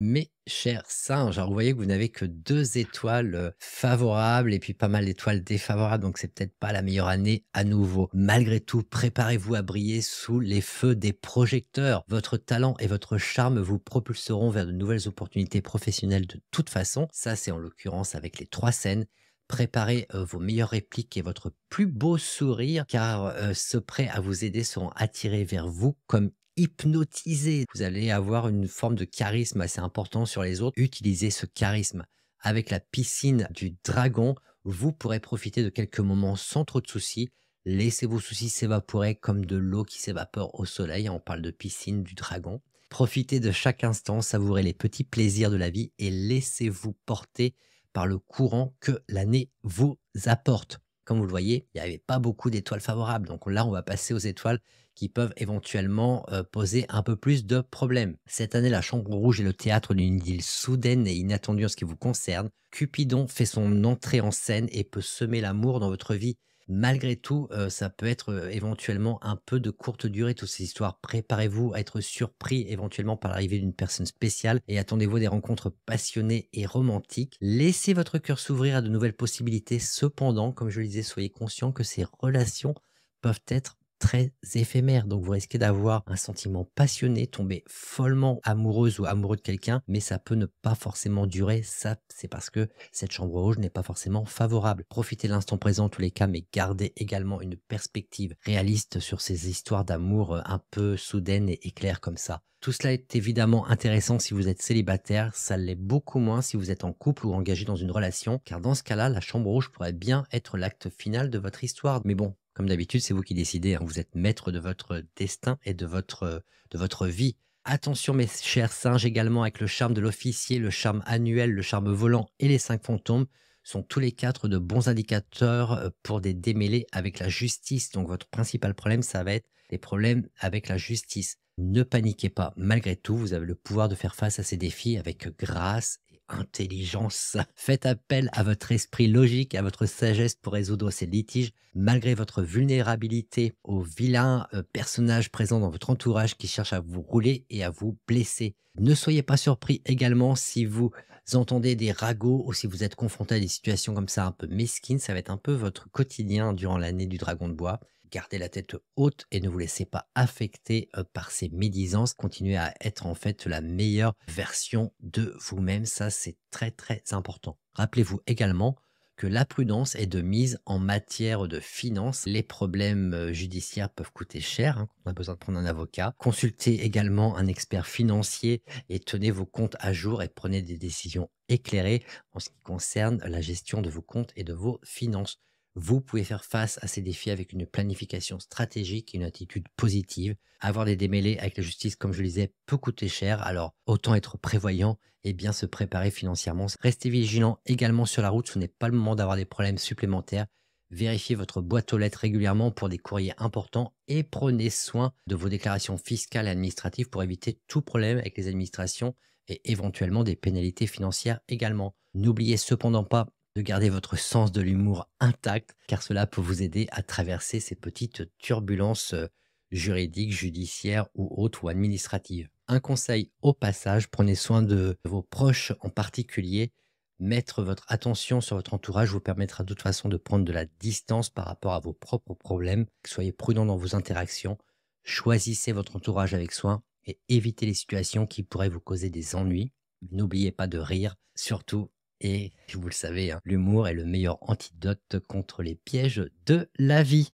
Mes chers singes, alors vous voyez que vous n'avez que 2 étoiles, favorables et puis pas mal d'étoiles défavorables, donc c'est peut-être pas la meilleure année à nouveau. Malgré tout, préparez-vous à briller sous les feux des projecteurs. Votre talent et votre charme vous propulseront vers de nouvelles opportunités professionnelles de toute façon. Ça, c'est en l'occurrence avec les 3 scènes. Préparez, vos meilleures répliques et votre plus beau sourire car, ceux prêts à vous aider seront attirés vers vous comme hypnotisé. Vous allez avoir une forme de charisme assez important sur les autres. Utilisez ce charisme. Avec la piscine du dragon, vous pourrez profiter de quelques moments sans trop de soucis. Laissez vos soucis s'évaporer comme de l'eau qui s'évapore au soleil. On parle de piscine du dragon. Profitez de chaque instant, savourez les petits plaisirs de la vie et laissez-vous porter par le courant que l'année vous apporte. Comme vous le voyez, il n'y avait pas beaucoup d'étoiles favorables. Donc là, on va passer aux étoiles qui peuvent éventuellement poser un peu plus de problèmes. Cette année, la Chambre rouge est le théâtre d'une idylle soudaine et inattendue en ce qui vous concerne. Cupidon fait son entrée en scène et peut semer l'amour dans votre vie. Malgré tout, ça peut être éventuellement un peu de courte durée, toutes ces histoires. Préparez-vous à être surpris éventuellement par l'arrivée d'une personne spéciale et attendez-vous à des rencontres passionnées et romantiques. Laissez votre cœur s'ouvrir à de nouvelles possibilités. Cependant, comme je le disais, soyez conscient que ces relations peuvent être très éphémères. Donc vous risquez d'avoir un sentiment passionné, tomber follement amoureuse ou amoureux de quelqu'un, mais ça peut ne pas forcément durer. Ça, c'est parce que cette chambre rouge n'est pas forcément favorable. Profitez de l'instant présent en tous les cas, mais gardez également une perspective réaliste sur ces histoires d'amour un peu soudaines et éclairs comme ça. Tout cela est évidemment intéressant si vous êtes célibataire, ça l'est beaucoup moins si vous êtes en couple ou engagé dans une relation, car dans ce cas-là, la chambre rouge pourrait bien être l'acte final de votre histoire. Mais bon, comme d'habitude, c'est vous qui décidez, hein. Vous êtes maître de votre destin et de votre vie. Attention mes chers singes également avec le charme de l'officier, le charme annuel, le charme volant et les 5 fantômes sont tous les 4 de bons indicateurs pour des démêlés avec la justice. Donc votre principal problème, ça va être les problèmes avec la justice. Ne paniquez pas, malgré tout, vous avez le pouvoir de faire face à ces défis avec grâce et intelligence. Faites appel à votre esprit logique, à votre sagesse pour résoudre ces litiges, malgré votre vulnérabilité aux vilains personnages présents dans votre entourage qui cherchent à vous rouler et à vous blesser. Ne soyez pas surpris également si vous entendez des ragots ou si vous êtes confronté à des situations comme ça un peu mesquines, ça va être un peu votre quotidien durant l'année du dragon de bois. Gardez la tête haute et ne vous laissez pas affecter par ces médisances. Continuez à être en fait la meilleure version de vous-même. Ça, c'est très très important. Rappelez-vous également que la prudence est de mise en matière de finances. Les problèmes judiciaires peuvent coûter cher, hein, on a besoin de prendre un avocat. Consultez également un expert financier et tenez vos comptes à jour et prenez des décisions éclairées en ce qui concerne la gestion de vos comptes et de vos finances. Vous pouvez faire face à ces défis avec une planification stratégique et une attitude positive. Avoir des démêlés avec la justice, comme je le disais, peut coûter cher, alors autant être prévoyant et bien se préparer financièrement. Restez vigilant également sur la route, ce n'est pas le moment d'avoir des problèmes supplémentaires. Vérifiez votre boîte aux lettres régulièrement pour des courriers importants et prenez soin de vos déclarations fiscales et administratives pour éviter tout problème avec les administrations et éventuellement des pénalités financières également. N'oubliez cependant pas de garder votre sens de l'humour intact, car cela peut vous aider à traverser ces petites turbulences juridiques, judiciaires ou autres ou administratives. Un conseil au passage, prenez soin de vos proches en particulier. Mettre votre attention sur votre entourage vous permettra de toute façon de prendre de la distance par rapport à vos propres problèmes. Soyez prudent dans vos interactions. Choisissez votre entourage avec soin et évitez les situations qui pourraient vous causer des ennuis. N'oubliez pas de rire, surtout, et vous le savez, hein, l'humour est le meilleur antidote contre les pièges de la vie.